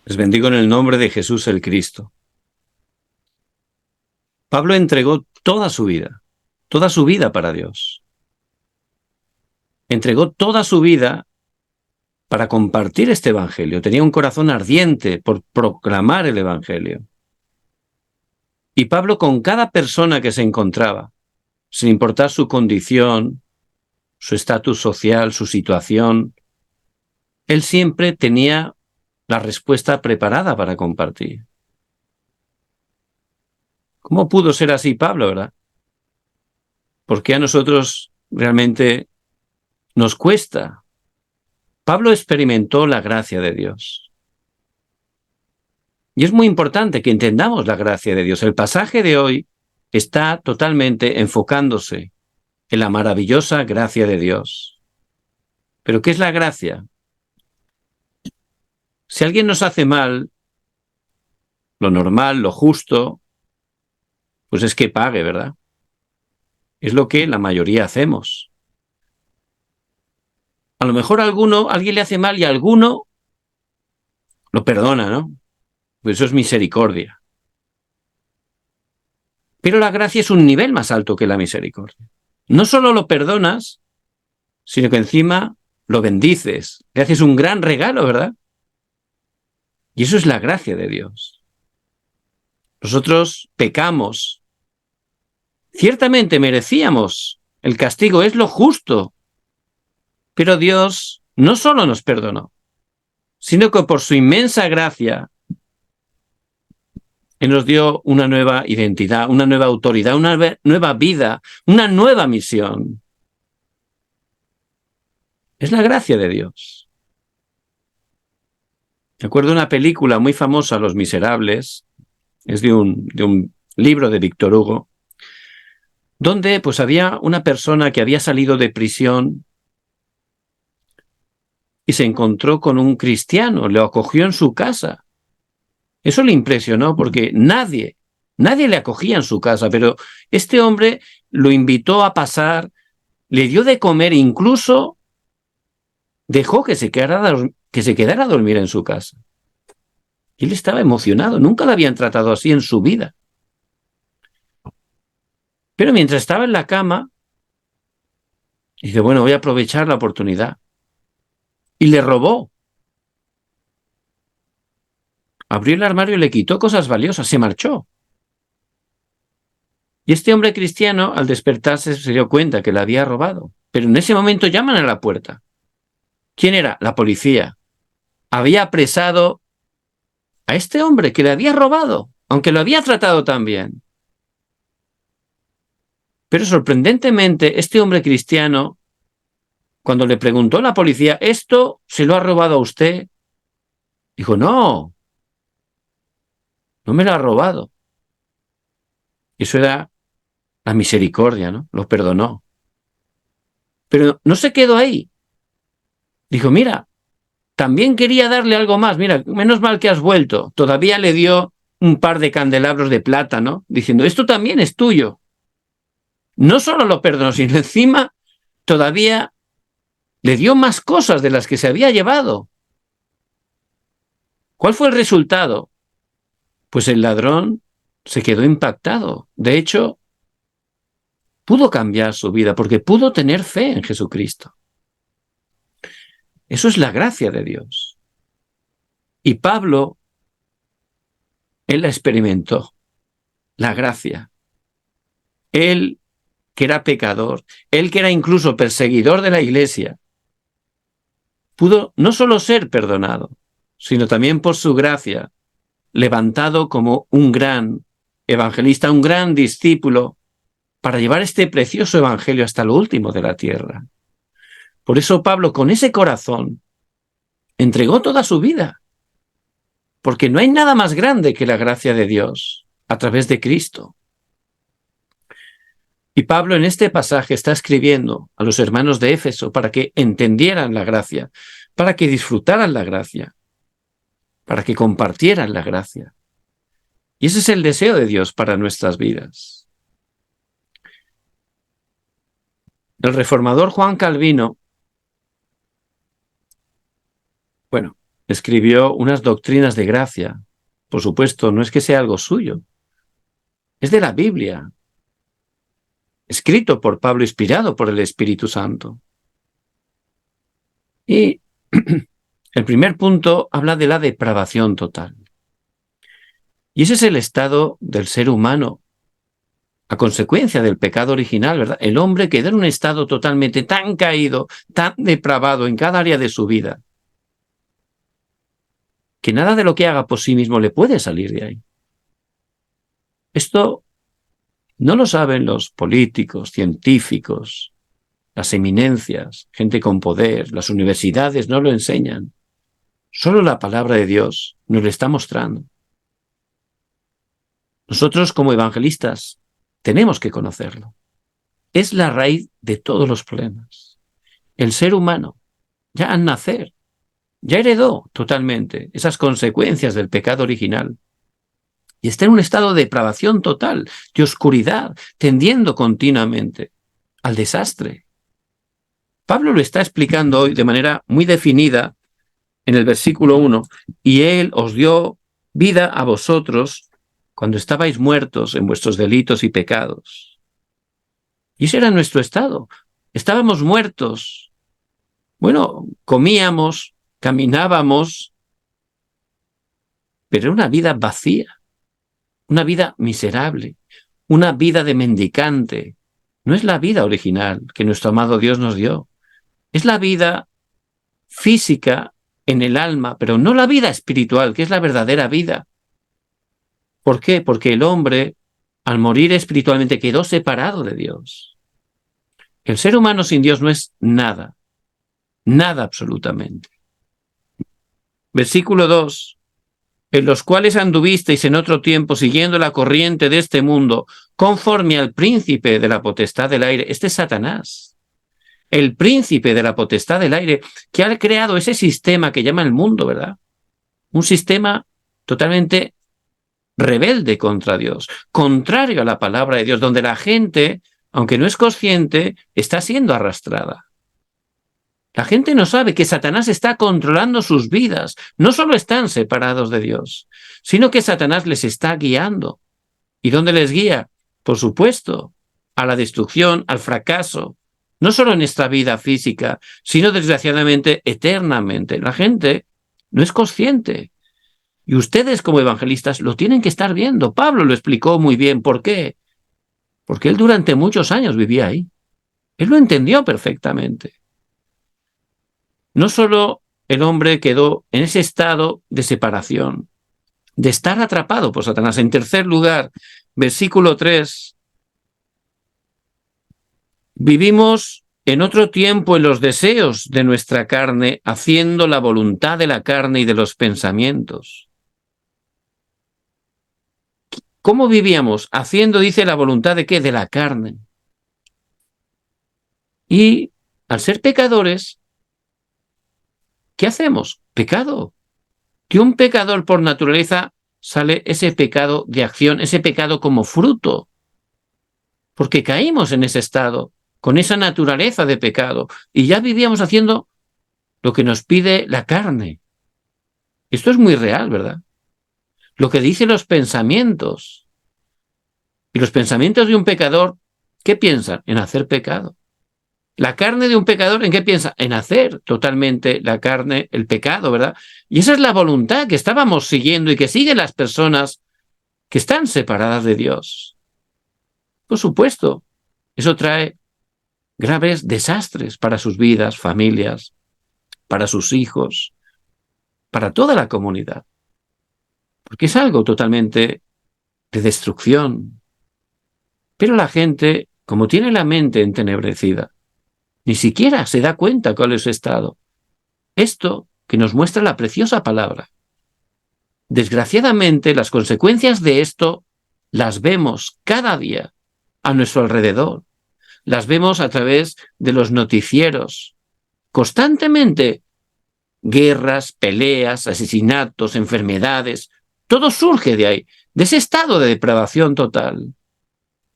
Les bendigo en el nombre de Jesús el Cristo. Pablo entregó toda su vida para Dios. Entregó toda su vida para compartir este evangelio. Tenía un corazón ardiente por proclamar el evangelio. Y Pablo, con cada persona que se encontraba, sin importar su condición, su estatus social, su situación, él siempre tenía la respuesta preparada para compartir. ¿Cómo pudo ser así Pablo, verdad? Porque a nosotros realmente nos cuesta. Pablo experimentó la gracia de Dios. Y es muy importante que entendamos la gracia de Dios. El pasaje de hoy está totalmente enfocándose en la maravillosa gracia de Dios. ¿Pero qué es la gracia? Si alguien nos hace mal, lo normal, lo justo, pues es que pague, ¿verdad? Es lo que la mayoría hacemos. A lo mejor alguien le hace mal y a alguno lo perdona, ¿no? Pues eso es misericordia. Pero la gracia es un nivel más alto que la misericordia. No solo lo perdonas, sino que encima lo bendices, le haces un gran regalo, ¿verdad? Y eso es la gracia de Dios. Nosotros pecamos. Ciertamente merecíamos el castigo, es lo justo. Pero Dios no solo nos perdonó, sino que por su inmensa gracia Él nos dio una nueva identidad, una nueva autoridad, una nueva vida, una nueva misión. Es la gracia de Dios. Me acuerdo de una película muy famosa, Los Miserables, es de un libro de Víctor Hugo, donde pues había una persona que había salido de prisión y se encontró con un cristiano, lo acogió en su casa. Eso le impresionó porque nadie le acogía en su casa, pero este hombre lo invitó a pasar, le dio de comer, incluso dejó que se quedara a dormir en su casa. Y él estaba emocionado, nunca lo habían tratado así en su vida. Pero mientras estaba en la cama, dice, bueno, voy a aprovechar la oportunidad. Y le robó. Abrió el armario y le quitó cosas valiosas, se marchó. Y este hombre cristiano, al despertarse, se dio cuenta que la había robado. Pero en ese momento llaman a la puerta. ¿Quién era? La policía. Había apresado a este hombre que le había robado, aunque lo había tratado tan bien. Pero sorprendentemente, este hombre cristiano, cuando le preguntó a la policía, ¿esto se lo ha robado a usted? Dijo, no, no me lo ha robado. Eso era la misericordia, ¿no? Lo perdonó. Pero no se quedó ahí. Dijo, mira, también quería darle algo más. Mira, menos mal que has vuelto. Todavía le dio un par de candelabros de plata, ¿no? Diciendo, esto también es tuyo. No solo lo perdonó, sino encima todavía le dio más cosas de las que se había llevado. ¿Cuál fue el resultado? Pues el ladrón se quedó impactado. De hecho, pudo cambiar su vida porque pudo tener fe en Jesucristo. Eso es la gracia de Dios. Y Pablo, él la experimentó, la gracia. Él, que era pecador, él que era incluso perseguidor de la iglesia, pudo no solo ser perdonado, sino también por su gracia, levantado como un gran evangelista, un gran discípulo, para llevar este precioso evangelio hasta lo último de la tierra. Por eso Pablo, con ese corazón, entregó toda su vida, porque no hay nada más grande que la gracia de Dios a través de Cristo. Y Pablo en este pasaje está escribiendo a los hermanos de Éfeso para que entendieran la gracia, para que disfrutaran la gracia, para que compartieran la gracia. Y ese es el deseo de Dios para nuestras vidas. El reformador Juan Calvino, bueno, escribió unas doctrinas de gracia. Por supuesto, no es que sea algo suyo. Es de la Biblia, escrito por Pablo, inspirado por el Espíritu Santo. Y el primer punto habla de la depravación total. Y ese es el estado del ser humano, a consecuencia del pecado original, ¿verdad? El hombre queda en un estado totalmente tan caído, tan depravado en cada área de su vida, que nada de lo que haga por sí mismo le puede salir de ahí. Esto no lo saben los políticos, científicos, las eminencias, gente con poder, las universidades no lo enseñan. Solo la palabra de Dios nos lo está mostrando. Nosotros como evangelistas tenemos que conocerlo. Es la raíz de todos los problemas. El ser humano, ya al nacer, ya heredó totalmente esas consecuencias del pecado original y está en un estado de depravación total, de oscuridad, tendiendo continuamente al desastre. Pablo lo está explicando hoy de manera muy definida en el versículo 1, y Él os dio vida a vosotros cuando estabais muertos en vuestros delitos y pecados. Y ese era nuestro estado. Estábamos muertos. Bueno, comíamos, caminábamos, pero era una vida vacía, una vida miserable, una vida de mendicante. No es la vida original que nuestro amado Dios nos dio. Es la vida física en el alma, pero no la vida espiritual, que es la verdadera vida. ¿Por qué? Porque el hombre, al morir espiritualmente, quedó separado de Dios. El ser humano sin Dios no es nada, nada absolutamente. Versículo 2. En los cuales anduvisteis en otro tiempo siguiendo la corriente de este mundo, conforme al príncipe de la potestad del aire. Este es Satanás, el príncipe de la potestad del aire, que ha creado ese sistema que llama el mundo, ¿verdad? Un sistema totalmente rebelde contra Dios, contrario a la palabra de Dios, donde la gente, aunque no es consciente, está siendo arrastrada. La gente no sabe que Satanás está controlando sus vidas. No solo están separados de Dios, sino que Satanás les está guiando. ¿Y dónde les guía? Por supuesto, a la destrucción, al fracaso. No solo en esta vida física, sino desgraciadamente eternamente. La gente no es consciente. Y ustedes como evangelistas lo tienen que estar viendo. Pablo lo explicó muy bien. ¿Por qué? Porque él durante muchos años vivía ahí. Él lo entendió perfectamente. No solo el hombre quedó en ese estado de separación, de estar atrapado por Satanás. En tercer lugar, versículo 3, vivimos en otro tiempo en los deseos de nuestra carne, haciendo la voluntad de la carne y de los pensamientos. ¿Cómo vivíamos? Haciendo, dice, la voluntad de ¿qué? De la carne. Y al ser pecadores, ¿qué hacemos? Pecado. De un pecador por naturaleza sale ese pecado de acción, ese pecado como fruto. Porque caímos en ese estado, con esa naturaleza de pecado, y ya vivíamos haciendo lo que nos pide la carne. Esto es muy real, ¿verdad? Lo que dicen los pensamientos. Y los pensamientos de un pecador, ¿qué piensan? En hacer pecado. La carne de un pecador, ¿en qué piensa? En hacer totalmente la carne, el pecado, ¿verdad? Y esa es la voluntad que estábamos siguiendo y que siguen las personas que están separadas de Dios. Por supuesto, eso trae graves desastres para sus vidas, familias, para sus hijos, para toda la comunidad. Porque es algo totalmente de destrucción. Pero la gente, como tiene la mente entenebrecida, ni siquiera se da cuenta cuál es su estado. Esto que nos muestra la preciosa palabra. Desgraciadamente, las consecuencias de esto las vemos cada día a nuestro alrededor. Las vemos a través de los noticieros. Constantemente, guerras, peleas, asesinatos, enfermedades, todo surge de ahí, de ese estado de depravación total.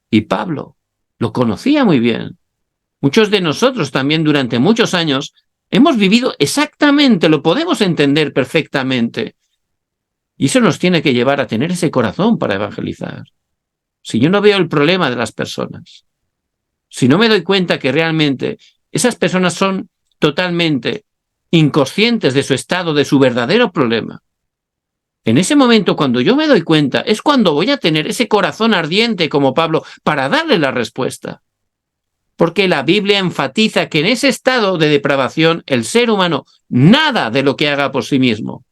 Y Pablo lo conocía muy bien. Muchos de nosotros también durante muchos años Hemos vivido exactamente, lo podemos entender perfectamente. Y eso nos tiene que llevar a tener ese corazón para evangelizar. Si yo no veo el problema de las personas, si no me doy cuenta que realmente esas personas son totalmente inconscientes de su estado, de su verdadero problema, en ese momento, cuando yo me doy cuenta, es cuando voy a tener ese corazón ardiente como Pablo para darle la respuesta. Porque la Biblia enfatiza que en ese estado de depravación, el ser humano, nada de lo que haga por sí mismo,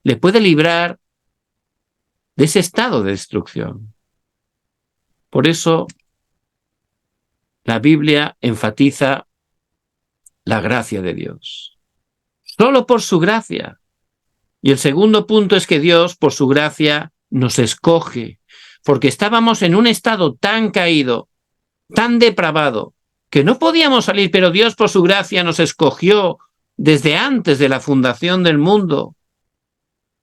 le puede librar de ese estado de destrucción. Por eso, la Biblia enfatiza la gracia de Dios. Solo por su gracia. Y el segundo punto es que Dios, por su gracia, nos escoge, porque estábamos en un estado tan caído, tan depravado, que no podíamos salir, pero Dios, por su gracia, nos escogió desde antes de la fundación del mundo.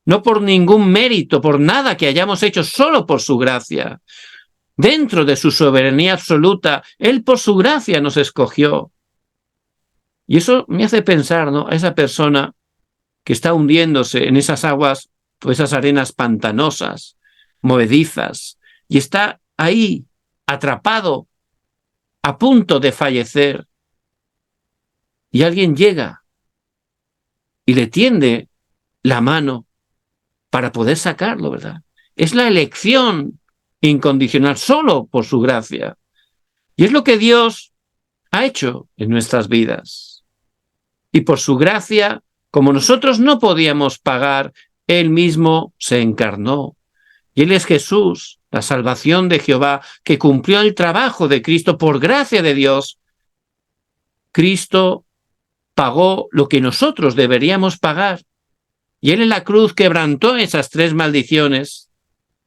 No por ningún mérito, por nada que hayamos hecho, solo por su gracia. Dentro de su soberanía absoluta, Él por su gracia nos escogió. Y eso me hace pensar, ¿no?, a esa persona que está hundiéndose en esas aguas o esas arenas pantanosas, movedizas, y está ahí, atrapado, a punto de fallecer. Y alguien llega y le tiende la mano para poder sacarlo, ¿verdad? Es la elección incondicional solo por su gracia. Y es lo que Dios ha hecho en nuestras vidas. Y por su gracia, como nosotros no podíamos pagar, Él mismo se encarnó. Y Él es Jesús, la salvación de Jehová, que cumplió el trabajo de Cristo por gracia de Dios. Cristo pagó lo que nosotros deberíamos pagar. Y Él en la cruz quebrantó esas 3 maldiciones.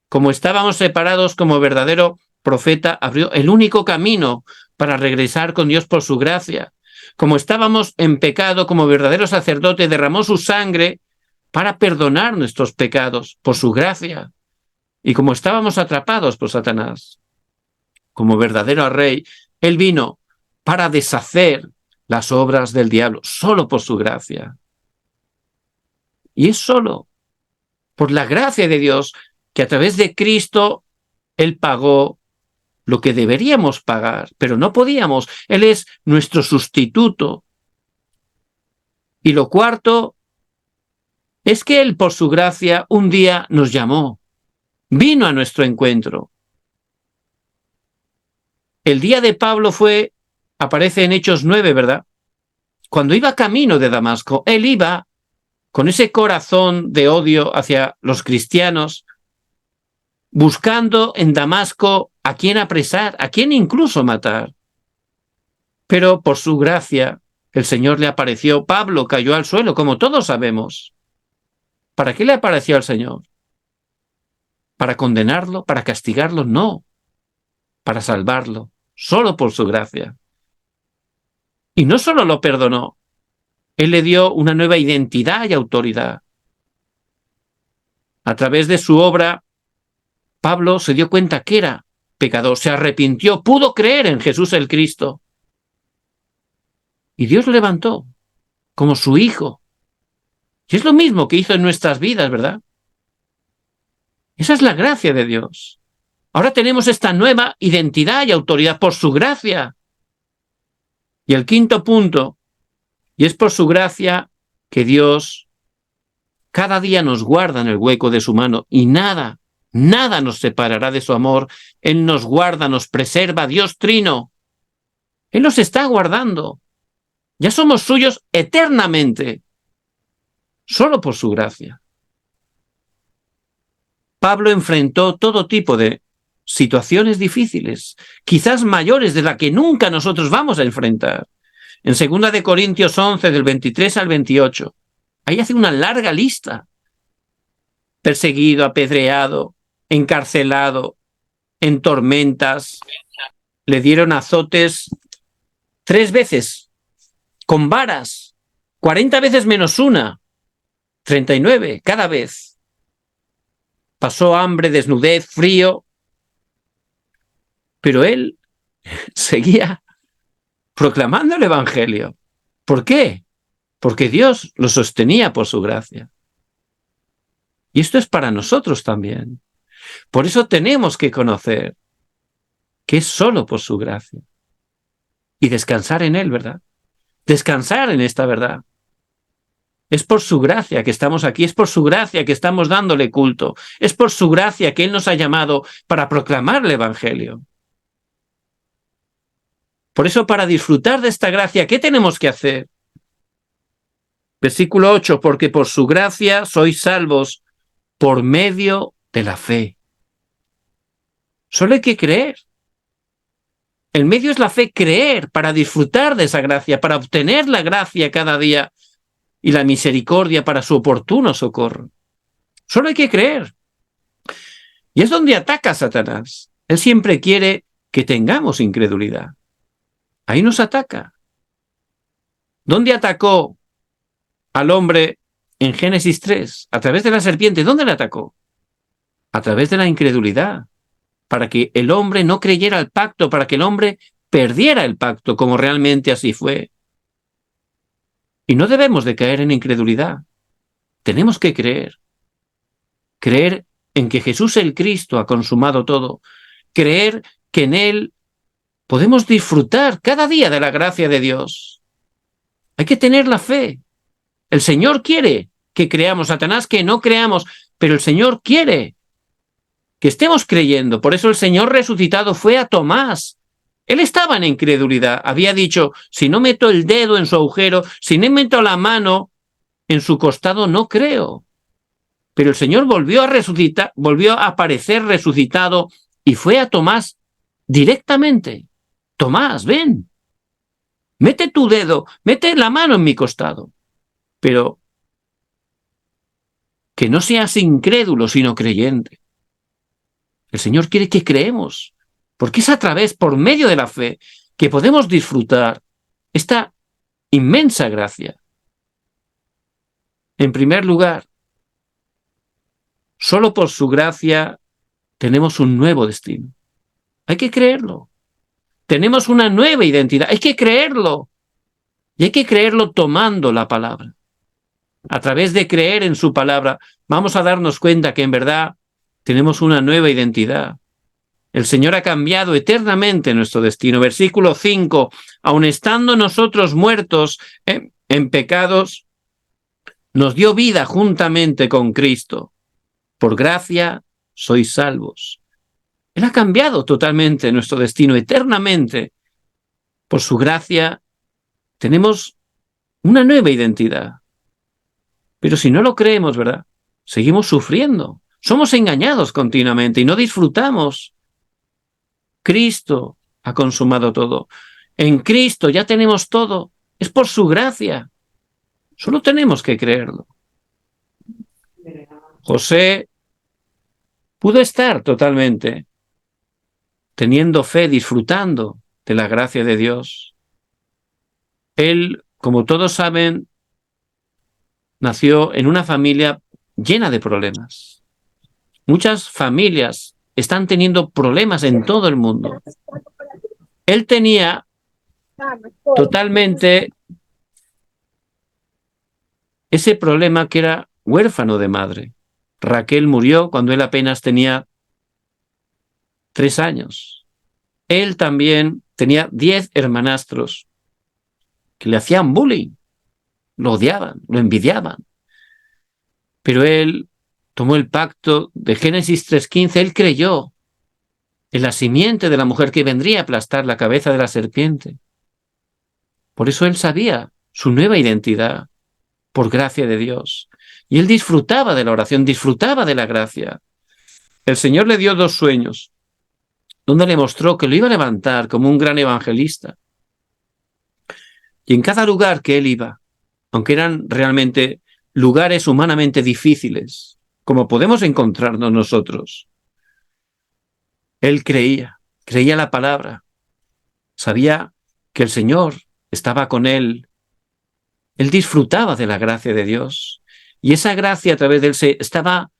Como estábamos separados, como verdadero profeta, abrió el único camino para regresar con Dios por su gracia. Como estábamos en pecado, como verdadero sacerdote, derramó su sangre para perdonar nuestros pecados por su gracia. Y como estábamos atrapados por Satanás, como verdadero rey, Él vino para deshacer las obras del diablo, solo por su gracia. Y es solo por la gracia de Dios que a través de Cristo Él pagó lo que deberíamos pagar, pero no podíamos. Él es nuestro sustituto. Y lo cuarto es que Él, por su gracia, un día nos llamó, vino a nuestro encuentro. El día de Pablo aparece en Hechos 9, ¿verdad? Cuando iba camino de Damasco, él iba con ese corazón de odio hacia los cristianos, buscando en Damasco a quién apresar, a quién incluso matar. Pero por su gracia, el Señor le apareció. Pablo cayó al suelo, como todos sabemos. ¿Para qué le apareció al Señor? ¿Para condenarlo? ¿Para castigarlo? No. Para salvarlo, solo por su gracia. Y no solo lo perdonó, Él le dio una nueva identidad y autoridad. A través de su obra, Pablo se dio cuenta que era pecador, se arrepintió, pudo creer en Jesús el Cristo. Y Dios lo levantó como su hijo. Y es lo mismo que hizo en nuestras vidas, ¿verdad? Esa es la gracia de Dios. Ahora tenemos esta nueva identidad y autoridad por su gracia. Y el quinto punto, y es por su gracia que Dios cada día nos guarda en el hueco de su mano y nada nos separará de su amor. Él nos guarda, nos preserva, Dios Trino. Él nos está guardando. Ya somos suyos eternamente, solo por su gracia. Pablo enfrentó todo tipo de situaciones difíciles, quizás mayores de las que nunca nosotros vamos a enfrentar. En 2 de Corintios 11, del 23 al 28, ahí hace una larga lista. Perseguido, apedreado, encarcelado, en tormentas, le dieron azotes 3 veces, con varas, 40 veces menos una, 39 cada vez. Pasó hambre, desnudez, frío, pero él seguía proclamando el Evangelio. ¿Por qué? porque Dios lo sostenía por su gracia. Y esto es para nosotros también. Por eso tenemos que conocer que es solo por su gracia. Y descansar en Él, ¿verdad? Descansar en esta verdad. Es por su gracia que estamos aquí, es por su gracia que estamos dándole culto, es por su gracia que Él nos ha llamado para proclamar el Evangelio. Por eso, para disfrutar de esta gracia, ¿qué tenemos que hacer? Versículo 8, porque por su gracia sois salvos por medio de la fe. Solo hay que creer. El medio es la fe, creer para disfrutar de esa gracia, para obtener la gracia cada día y la misericordia para su oportuno socorro. Solo hay que creer. Y es donde ataca Satanás. Él siempre quiere que tengamos incredulidad. Ahí nos ataca. ¿Dónde atacó al hombre en Génesis 3? A través de la serpiente. ¿Dónde le atacó? A través de la incredulidad. Para que el hombre no creyera el pacto, para que el hombre perdiera el pacto, como realmente así fue. Y no debemos de caer en incredulidad. Tenemos que creer. Creer en que Jesús el Cristo ha consumado todo. Creer que en Él podemos disfrutar cada día de la gracia de Dios. Hay que tener la fe. El Señor quiere que creamos, Satanás que no creamos, pero el Señor quiere que estemos creyendo. Por eso el Señor resucitado fue a Tomás. Él estaba en incredulidad. Había dicho, si no meto el dedo en su agujero, si no meto la mano en su costado, no creo. Pero el Señor volvió a resucitar, volvió a aparecer resucitado y fue a Tomás directamente. Tomás, ven. Mete tu dedo, mete la mano en mi costado. Pero que no seas incrédulo, sino creyente. El Señor quiere que creemos, porque es a través, por medio de la fe, que podemos disfrutar esta inmensa gracia. En primer lugar, solo por su gracia tenemos un nuevo destino. Hay que creerlo. Tenemos una nueva identidad. Hay que creerlo. Y hay que creerlo tomando la palabra. A través de creer en su palabra, vamos a darnos cuenta que en verdad tenemos una nueva identidad. El Señor ha cambiado eternamente nuestro destino. Versículo 5, aun estando nosotros muertos en pecados, nos dio vida juntamente con Cristo. Por gracia sois salvos. Él ha cambiado totalmente nuestro destino eternamente. Por su gracia tenemos una nueva identidad. Pero si no lo creemos, ¿verdad? Seguimos sufriendo. Somos engañados continuamente y no disfrutamos. Cristo ha consumado todo. En Cristo ya tenemos todo. Es por su gracia. Solo tenemos que creerlo. José pudo estar totalmente teniendo fe, disfrutando de la gracia de Dios. Él, como todos saben, nació en una familia llena de problemas. Muchas familias están teniendo problemas en todo el mundo. Él tenía totalmente ese problema que era huérfano de madre. Raquel murió cuando él apenas tenía 3 años. Él también tenía 10 hermanastros que le hacían bullying, lo odiaban, lo envidiaban. Pero él tomó el pacto de Génesis 3:15, él creyó en la simiente de la mujer que vendría a aplastar la cabeza de la serpiente. Por eso él sabía su nueva identidad, por gracia de Dios. Y él disfrutaba de la oración, disfrutaba de la gracia. El Señor le dio 2 sueños, donde le mostró que lo iba a levantar como un gran evangelista. Y en cada lugar que él iba, aunque eran realmente lugares humanamente difíciles, como podemos encontrarnos nosotros, él creía la palabra, sabía que el Señor estaba con él. Él disfrutaba de la gracia de Dios y esa gracia a través de él se estaba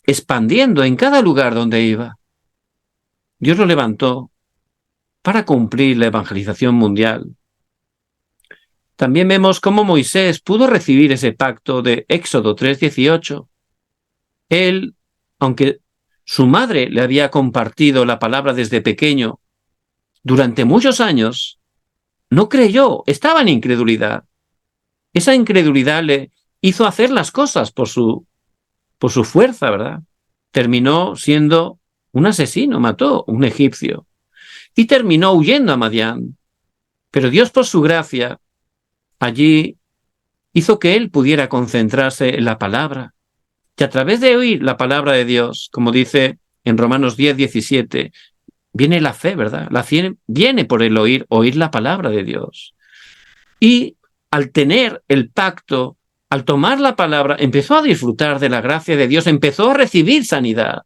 expandiendo en cada lugar donde iba. Dios lo levantó para cumplir la evangelización mundial. También vemos cómo Moisés pudo recibir ese pacto de Éxodo 3:18. Él, aunque su madre le había compartido la palabra desde pequeño, durante muchos años, no creyó, estaba en incredulidad. Esa incredulidad le hizo hacer las cosas por su fuerza, ¿verdad? Terminó siendo un asesino, mató a un egipcio y terminó huyendo a Madián. Pero Dios, por su gracia, allí hizo que él pudiera concentrarse en la palabra. Y a través de oír la palabra de Dios, como dice en Romanos 10:17, viene la fe, ¿verdad? La fe viene por el oír la palabra de Dios. Y al tener el pacto, al tomar la palabra, empezó a disfrutar de la gracia de Dios, empezó a recibir sanidad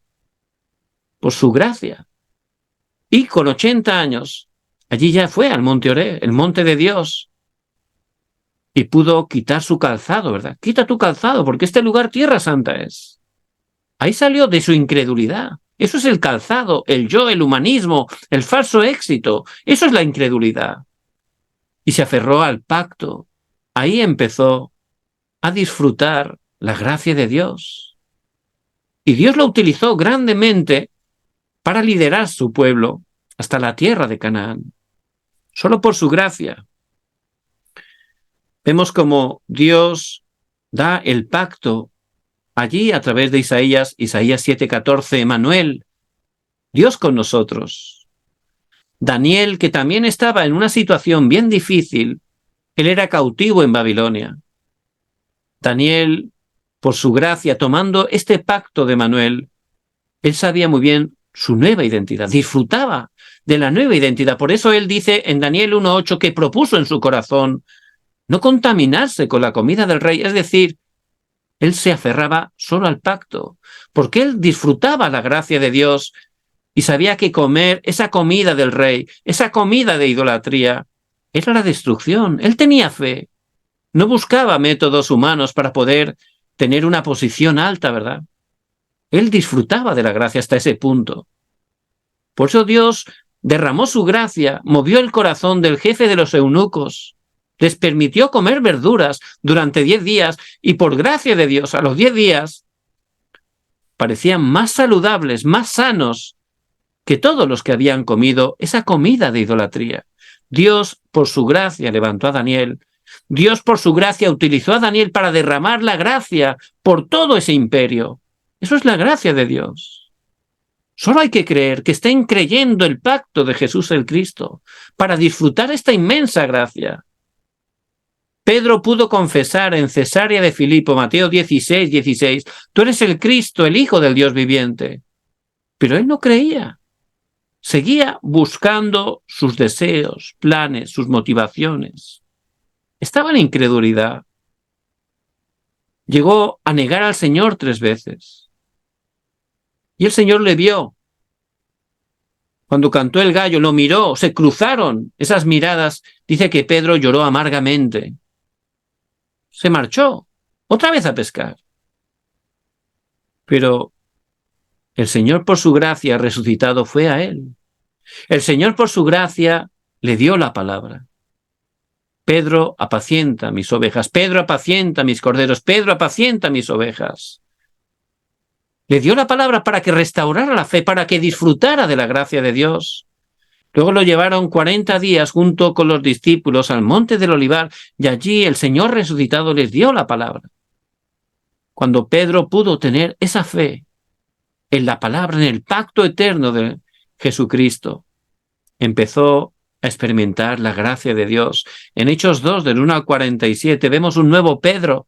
por su gracia. Y con 80 años, allí ya fue al monte Oré, el monte de Dios, y pudo quitar su calzado, ¿verdad? Quita tu calzado, porque este lugar tierra santa es. Ahí salió de su incredulidad. Eso es el calzado, el yo, el humanismo, el falso éxito. Eso es la incredulidad. Y se aferró al pacto. Ahí empezó a disfrutar la gracia de Dios. Y Dios lo utilizó grandemente para liderar su pueblo hasta la tierra de Canaán. Solo por su gracia. Vemos como Dios da el pacto allí a través de Isaías 7:14, Emmanuel, Dios con nosotros. Daniel, que también estaba en una situación bien difícil, él era cautivo en Babilonia. Daniel, por su gracia, tomando este pacto de Emmanuel, él sabía muy bien su nueva identidad, disfrutaba de la nueva identidad. Por eso él dice en Daniel 1:8 que propuso en su corazón no contaminarse con la comida del rey, es decir, él se aferraba solo al pacto, porque él disfrutaba la gracia de Dios y sabía que comer esa comida del rey, esa comida de idolatría, era la destrucción. Él tenía fe, no buscaba métodos humanos para poder tener una posición alta, ¿verdad? Él disfrutaba de la gracia hasta ese punto. Por eso Dios derramó su gracia, movió el corazón del jefe de los eunucos, les permitió comer verduras durante 10 días y por gracia de Dios a los 10 días parecían más saludables, más sanos que todos los que habían comido esa comida de idolatría. Dios por su gracia levantó a Daniel. Dios por su gracia utilizó a Daniel para derramar la gracia por todo ese imperio. Eso es la gracia de Dios. Solo hay que creer, que estén creyendo el pacto de Jesús el Cristo para disfrutar esta inmensa gracia. Pedro pudo confesar en Cesarea de Filipo, Mateo 16:16, tú eres el Cristo, el Hijo del Dios viviente. Pero él no creía. Seguía buscando sus deseos, planes, sus motivaciones. Estaba en incredulidad. Llegó a negar al Señor 3 veces. Y el Señor le vio. Cuando cantó el gallo, lo miró, se cruzaron esas miradas. Dice que Pedro lloró amargamente. Se marchó otra vez a pescar. Pero el Señor por su gracia resucitado fue a él. El Señor por su gracia le dio la palabra. Pedro apacienta mis ovejas, Pedro apacienta mis corderos, Pedro apacienta mis ovejas. Le dio la palabra para que restaurara la fe, para que disfrutara de la gracia de Dios. Luego lo llevaron 40 días junto con los discípulos al monte del Olivar y allí el Señor resucitado les dio la palabra. Cuando Pedro pudo tener esa fe en la palabra, en el pacto eterno de Jesucristo, empezó a experimentar la gracia de Dios. En Hechos 2, del 1 al 47, vemos un nuevo Pedro.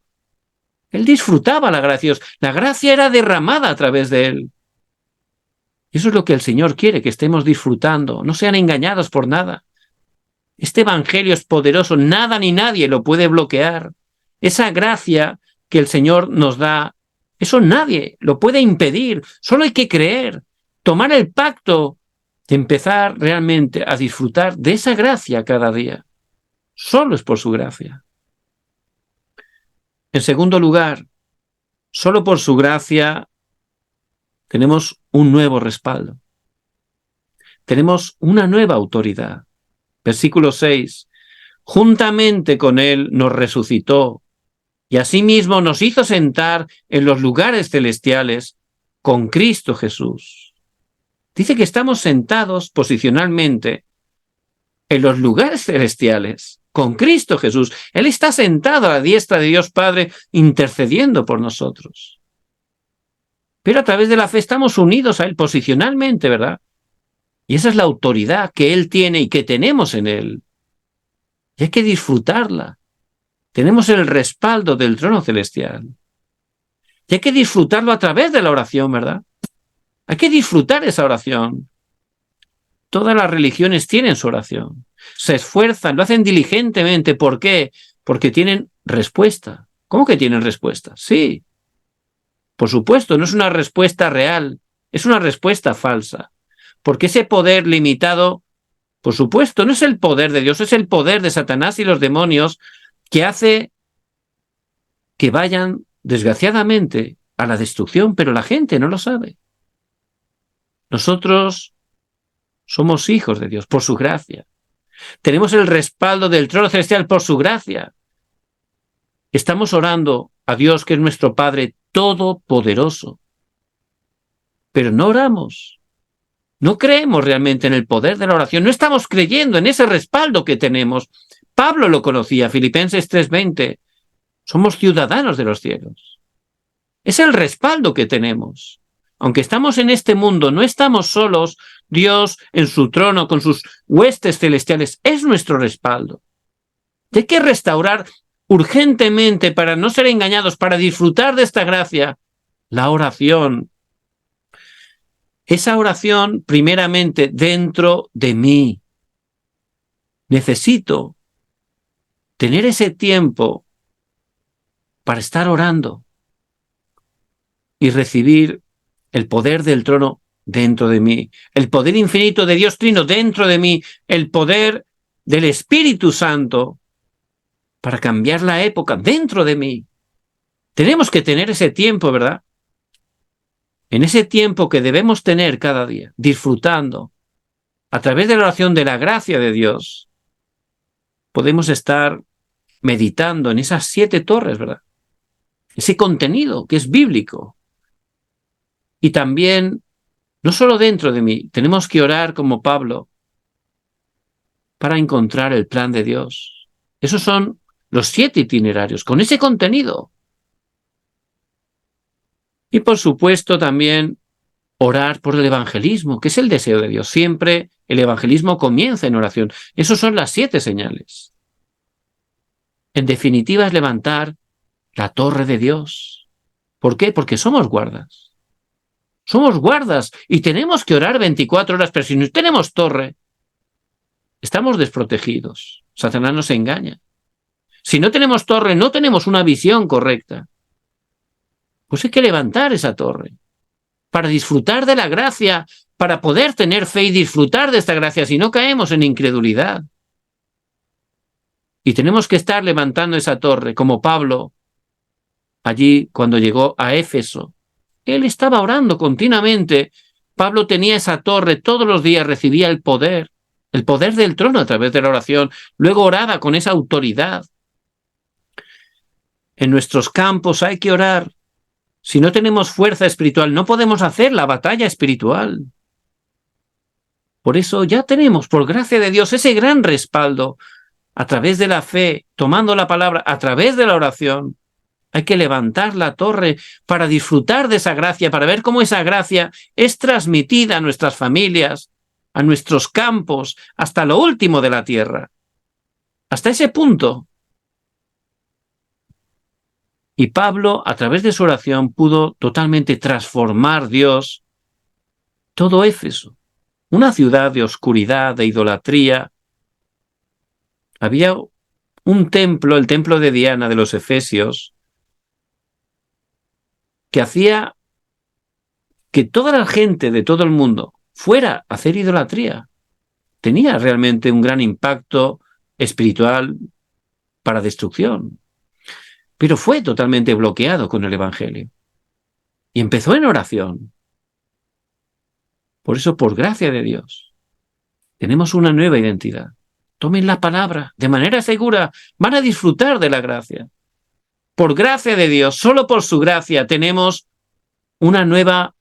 Él disfrutaba la gracia de Dios. La gracia era derramada a través de él. Y eso es lo que el Señor quiere, que estemos disfrutando. No sean engañados por nada. Este evangelio es poderoso. Nada ni nadie lo puede bloquear. Esa gracia que el Señor nos da, eso nadie lo puede impedir. Solo hay que creer, tomar el pacto de empezar realmente a disfrutar de esa gracia cada día. Solo es por su gracia. En segundo lugar, solo por su gracia tenemos un nuevo respaldo. Tenemos una nueva autoridad. Versículo 6. juntamente con él nos resucitó y asimismo nos hizo sentar en los lugares celestiales con Cristo Jesús. Dice que estamos sentados posicionalmente en los lugares celestiales con Cristo Jesús. Él está sentado a la diestra de Dios Padre intercediendo por nosotros. Pero a través de la fe estamos unidos a Él posicionalmente, ¿verdad? Y esa es la autoridad que Él tiene y que tenemos en Él. Y hay que disfrutarla. Tenemos el respaldo del trono celestial. Y hay que disfrutarlo a través de la oración, ¿verdad? Hay que disfrutar esa oración. Todas las religiones tienen su oración. Se esfuerzan, lo hacen diligentemente. ¿Por qué? Porque tienen respuesta. ¿Cómo que tienen respuesta? Sí. Por supuesto, no es una respuesta real, es una respuesta falsa. Porque ese poder limitado, por supuesto, no es el poder de Dios, es el poder de Satanás y los demonios que hace que vayan, desgraciadamente, a la destrucción, pero la gente no lo sabe. Nosotros somos hijos de Dios por su gracia. Tenemos el respaldo del trono celestial por su gracia. Estamos orando a Dios, que es nuestro Padre todopoderoso. Pero no oramos. No creemos realmente en el poder de la oración. No estamos creyendo en ese respaldo que tenemos. Pablo lo conocía, Filipenses 3:20. Somos ciudadanos de los cielos. Es el respaldo que tenemos. Aunque estamos en este mundo, no estamos solos. Dios en su trono con sus huestes celestiales es nuestro respaldo. Y hay que restaurar urgentemente, para no ser engañados, para disfrutar de esta gracia, la oración. Esa oración primeramente dentro de mí. Necesito tener ese tiempo para estar orando y recibir el poder del trono dentro de mí, el poder infinito de Dios Trino dentro de mí, el poder del Espíritu Santo para cambiar la época dentro de mí. Tenemos que tener ese tiempo, ¿verdad? En ese tiempo que debemos tener cada día, disfrutando, a través de la oración de la gracia de Dios, podemos estar meditando en esas 7 torres, ¿verdad? Ese contenido que es bíblico. Y también, no solo dentro de mí, tenemos que orar como Pablo para encontrar el plan de Dios. Esos son los 7 itinerarios, con ese contenido. Y por supuesto también orar por el evangelismo, que es el deseo de Dios. Siempre el evangelismo comienza en oración. Esas son las 7 señales. En definitiva, es levantar la torre de Dios. ¿Por qué? Porque somos guardas. Somos guardas y tenemos que orar 24 horas, pero si no tenemos torre, estamos desprotegidos. Satanás nos engaña. Si no tenemos torre, no tenemos una visión correcta. Pues hay que levantar esa torre para disfrutar de la gracia, para poder tener fe y disfrutar de esta gracia, si no caemos en incredulidad. Y tenemos que estar levantando esa torre, como Pablo, allí cuando llegó a Éfeso. Él estaba orando continuamente. Pablo tenía esa torre, todos los días recibía el poder del trono a través de la oración. Luego oraba con esa autoridad. En nuestros campos hay que orar. Si no tenemos fuerza espiritual, no podemos hacer la batalla espiritual. Por eso ya tenemos, por gracia de Dios, ese gran respaldo a través de la fe, tomando la palabra, a través de la oración. Hay que levantar la torre para disfrutar de esa gracia, para ver cómo esa gracia es transmitida a nuestras familias, a nuestros campos, hasta lo último de la tierra. Hasta ese punto. Y Pablo, a través de su oración, pudo totalmente transformar Dios todo Éfeso. Una ciudad de oscuridad, de idolatría. Había un templo, el templo de Diana de los Efesios, que hacía que toda la gente de todo el mundo fuera a hacer idolatría. Tenía realmente un gran impacto espiritual para destrucción. Pero fue totalmente bloqueado con el Evangelio. Y empezó en oración. Por eso, por gracia de Dios, tenemos una nueva identidad. Tomen la palabra de manera segura. Van a disfrutar de la gracia. Por gracia de Dios, solo por su gracia tenemos una nueva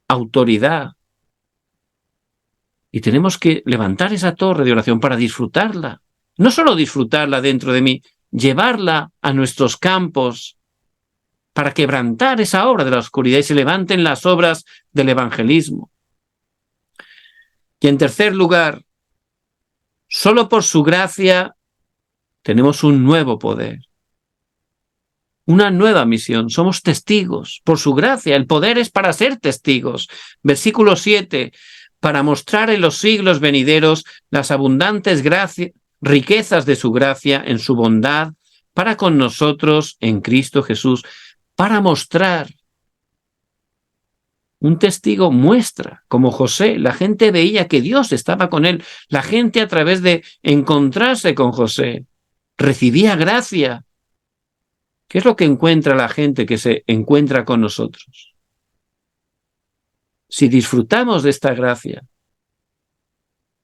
autoridad. Y tenemos que levantar esa torre de oración para disfrutarla. No solo disfrutarla dentro de mí, llevarla a nuestros campos para quebrantar esa obra de la oscuridad y se levanten las obras del evangelismo. Y en tercer lugar, solo por su gracia tenemos un nuevo poder, una nueva misión. Somos testigos por su gracia. El poder es para ser testigos. Versículo 7, para mostrar en los siglos venideros las abundantes riquezas de su gracia en su bondad para con nosotros en Cristo Jesús. Para mostrar. Un testigo muestra, como José, la gente veía que Dios estaba con él. La gente, a través de encontrarse con José, recibía gracia. ¿Qué es lo que encuentra la gente que se encuentra con nosotros? Si disfrutamos de esta gracia,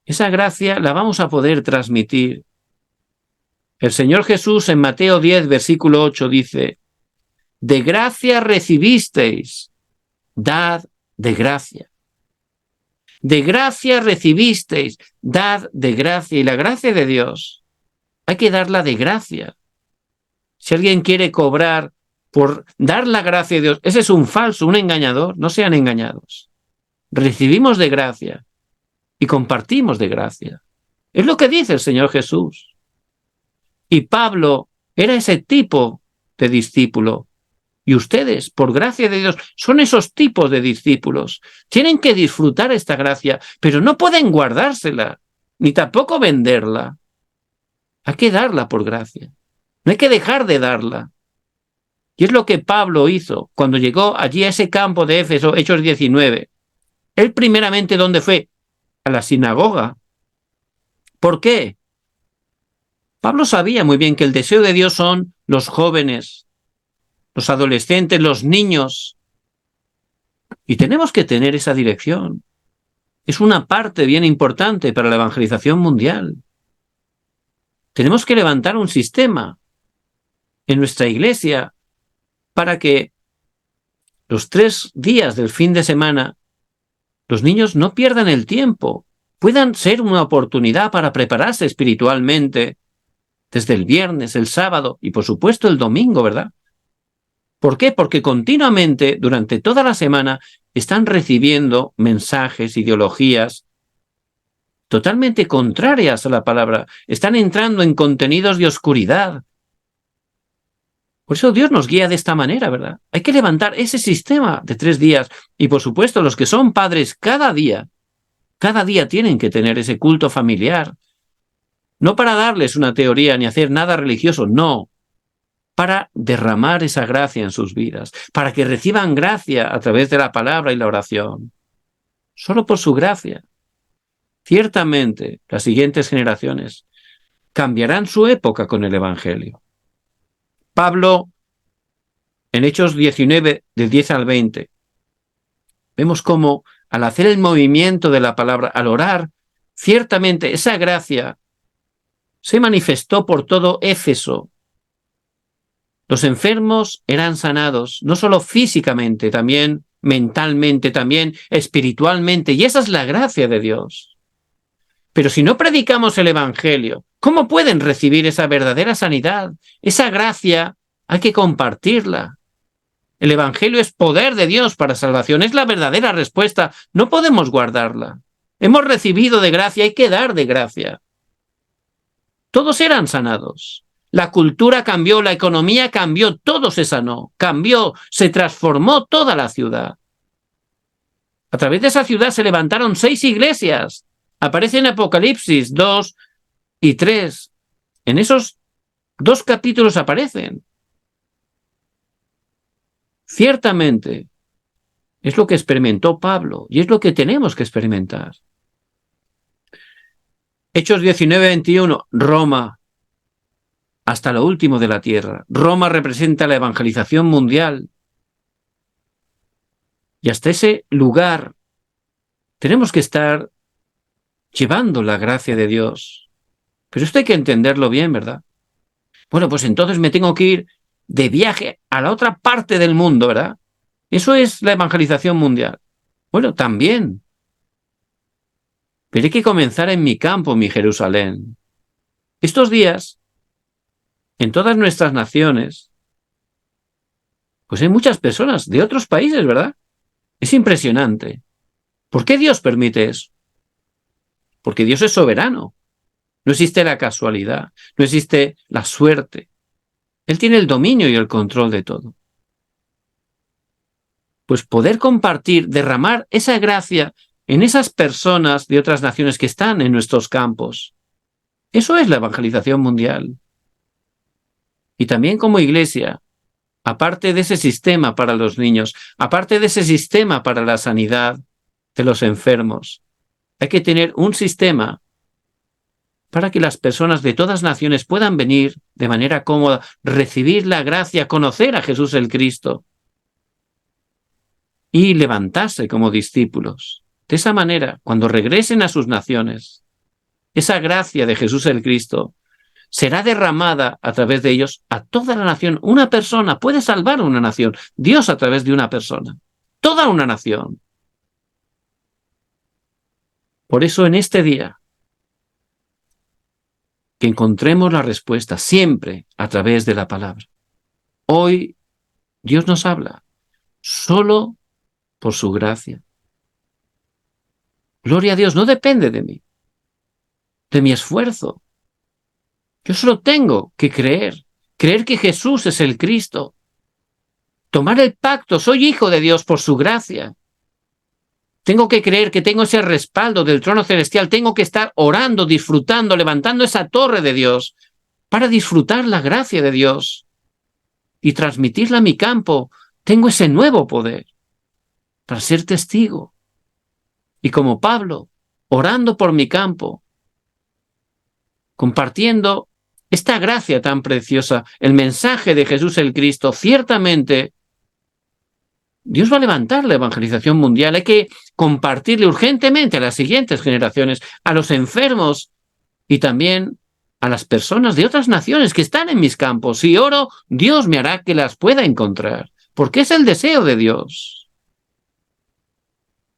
esa gracia la vamos a poder transmitir. El Señor Jesús en Mateo 10, versículo 8 dice: de gracia recibisteis, dad de gracia. De gracia recibisteis, dad de gracia. Y la gracia de Dios hay que darla de gracia. Si alguien quiere cobrar por dar la gracia de Dios, ese es un falso, un engañador. No sean engañados. Recibimos de gracia y compartimos de gracia. Es lo que dice el Señor Jesús. Y Pablo era ese tipo de discípulo. Y ustedes, por gracia de Dios, son esos tipos de discípulos. Tienen que disfrutar esta gracia, pero no pueden guardársela, ni tampoco venderla. Hay que darla por gracia. No hay que dejar de darla. Y es lo que Pablo hizo cuando llegó allí a ese campo de Éfeso, Hechos 19. Él primeramente, ¿dónde fue? A la sinagoga. ¿Por qué? Pablo sabía muy bien que el deseo de Dios son los jóvenes, los adolescentes, los niños. Y tenemos que tener esa dirección. Es una parte bien importante para la evangelización mundial. Tenemos que levantar un sistema en nuestra iglesia para que los 3 días del fin de semana los niños no pierdan el tiempo, puedan ser una oportunidad para prepararse espiritualmente desde el viernes, el sábado y por supuesto el domingo, ¿verdad? ¿Por qué? Porque continuamente, durante toda la semana, están recibiendo mensajes, ideologías totalmente contrarias a la palabra. Están entrando en contenidos de oscuridad. Por eso Dios nos guía de esta manera, ¿verdad? Hay que levantar ese sistema de 3 días. Y por supuesto, los que son padres cada día tienen que tener ese culto familiar. No para darles una teoría ni hacer nada religioso, no. Para derramar esa gracia en sus vidas, para que reciban gracia a través de la palabra y la oración. Solo por su gracia. Ciertamente, las siguientes generaciones cambiarán su época con el Evangelio. Pablo, en Hechos 19, del 10 al 20, vemos cómo al hacer el movimiento de la palabra, al orar, ciertamente esa gracia se manifestó por todo Éfeso. Los enfermos eran sanados, no solo físicamente, también mentalmente, también espiritualmente, y esa es la gracia de Dios. Pero si no predicamos el Evangelio, ¿cómo pueden recibir esa verdadera sanidad? Esa gracia hay que compartirla. El Evangelio es poder de Dios para salvación, es la verdadera respuesta, no podemos guardarla. Hemos recibido de gracia, hay que dar de gracia. Todos eran sanados. La cultura cambió, la economía cambió, todo se sanó, cambió, se transformó toda la ciudad. A través de esa ciudad se levantaron 6 iglesias. Aparece en Apocalipsis 2 y 3. En esos 2 capítulos aparecen. Ciertamente, es lo que experimentó Pablo y es lo que tenemos que experimentar. Hechos 19, 21, Roma. Hasta lo último de la tierra. Roma representa la evangelización mundial. Y hasta ese lugar tenemos que estar llevando la gracia de Dios. Pero esto hay que entenderlo bien, ¿verdad? Bueno, pues entonces me tengo que ir de viaje a la otra parte del mundo, ¿verdad? Eso es la evangelización mundial. Bueno, también. Pero hay que comenzar en mi campo, mi Jerusalén. Estos días, en todas nuestras naciones, pues hay muchas personas de otros países, ¿verdad? Es impresionante. ¿Por qué Dios permite eso? Porque Dios es soberano. No existe la casualidad, no existe la suerte. Él tiene el dominio y el control de todo. Pues poder compartir, derramar esa gracia en esas personas de otras naciones que están en nuestros campos. Eso es la evangelización mundial. Y también como iglesia, aparte de ese sistema para los niños, aparte de ese sistema para la sanidad de los enfermos, hay que tener un sistema para que las personas de todas naciones puedan venir de manera cómoda, recibir la gracia, conocer a Jesús el Cristo y levantarse como discípulos. De esa manera, cuando regresen a sus naciones, esa gracia de Jesús el Cristo será derramada a través de ellos a toda la nación. Una persona puede salvar a una nación. Dios a través de una persona. Toda una nación. Por eso en este día, que encontremos la respuesta siempre a través de la palabra. Hoy Dios nos habla solo por su gracia. Gloria a Dios, no depende de mí, de mi esfuerzo. Yo solo tengo que creer que Jesús es el Cristo. Tomar el pacto, soy hijo de Dios por su gracia. Tengo que creer que tengo ese respaldo del trono celestial. Tengo que estar orando, disfrutando, levantando esa torre de Dios para disfrutar la gracia de Dios y transmitirla a mi campo. Tengo ese nuevo poder para ser testigo. Y como Pablo, orando por mi campo, compartiendo esta gracia tan preciosa, el mensaje de Jesús el Cristo, ciertamente Dios va a levantar la evangelización mundial. Hay que compartirle urgentemente a las siguientes generaciones, a los enfermos y también a las personas de otras naciones que están en mis campos. Si oro, Dios me hará que las pueda encontrar, porque es el deseo de Dios.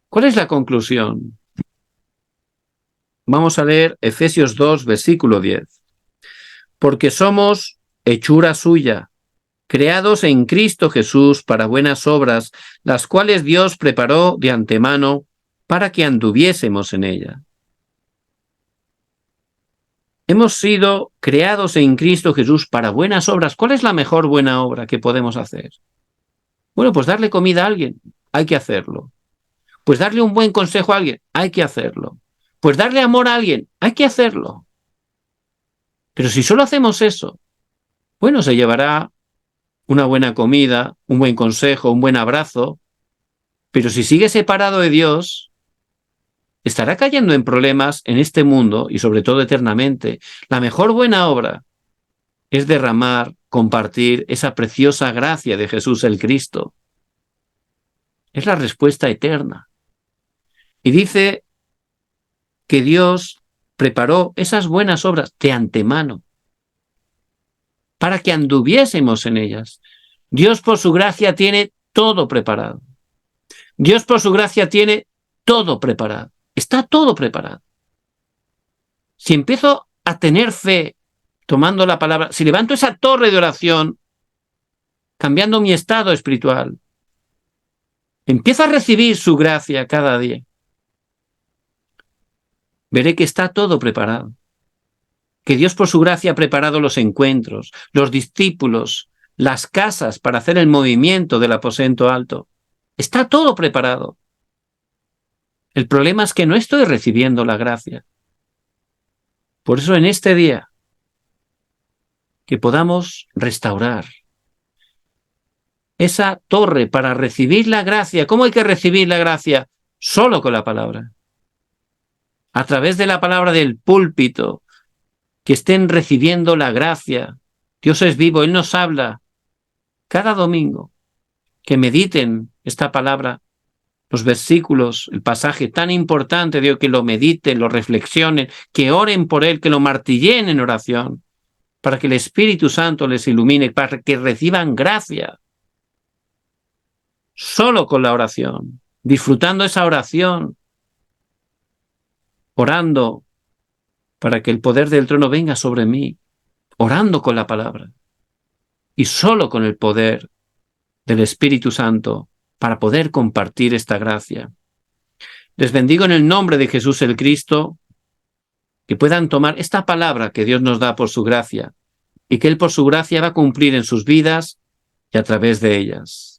¿Cuál es la conclusión? Vamos a leer Efesios 2, versículo 10. Porque somos hechura suya, creados en Cristo Jesús para buenas obras, las cuales Dios preparó de antemano para que anduviésemos en ella. Hemos sido creados en Cristo Jesús para buenas obras. ¿Cuál es la mejor buena obra que podemos hacer? Bueno, pues darle comida a alguien, hay que hacerlo. Pues darle un buen consejo a alguien, hay que hacerlo. Pues darle amor a alguien, hay que hacerlo. Pero si solo hacemos eso, bueno, se llevará una buena comida, un buen consejo, un buen abrazo, pero si sigue separado de Dios, estará cayendo en problemas en este mundo y sobre todo eternamente. La mejor buena obra es derramar, compartir esa preciosa gracia de Jesús el Cristo. Es la respuesta eterna. Y dice que Dios preparó esas buenas obras de antemano para que anduviésemos en ellas. Dios por su gracia tiene todo preparado. Dios por su gracia tiene todo preparado. Está todo preparado. Si empiezo a tener fe, tomando la palabra, si levanto esa torre de oración, cambiando mi estado espiritual, empiezo a recibir su gracia cada día, veré que está todo preparado. Que Dios por su gracia ha preparado los encuentros, los discípulos, las casas para hacer el movimiento del aposento alto. Está todo preparado. El problema es que no estoy recibiendo la gracia. Por eso en este día, que podamos restaurar esa torre para recibir la gracia. ¿Cómo hay que recibir la gracia? Solo con la palabra. A través de la palabra del púlpito, que estén recibiendo la gracia. Dios es vivo, Él nos habla cada domingo. Que mediten esta palabra los versículos, el pasaje tan importante, digo, que lo mediten, lo reflexionen, que oren por él, que lo martillen en oración, para que el Espíritu Santo les ilumine, para que reciban gracia. Solo con la oración, disfrutando esa oración, orando para que el poder del trono venga sobre mí, orando con la palabra y solo con el poder del Espíritu Santo para poder compartir esta gracia. Les bendigo en el nombre de Jesús el Cristo, que puedan tomar esta palabra que Dios nos da por su gracia y que Él por su gracia va a cumplir en sus vidas y a través de ellas.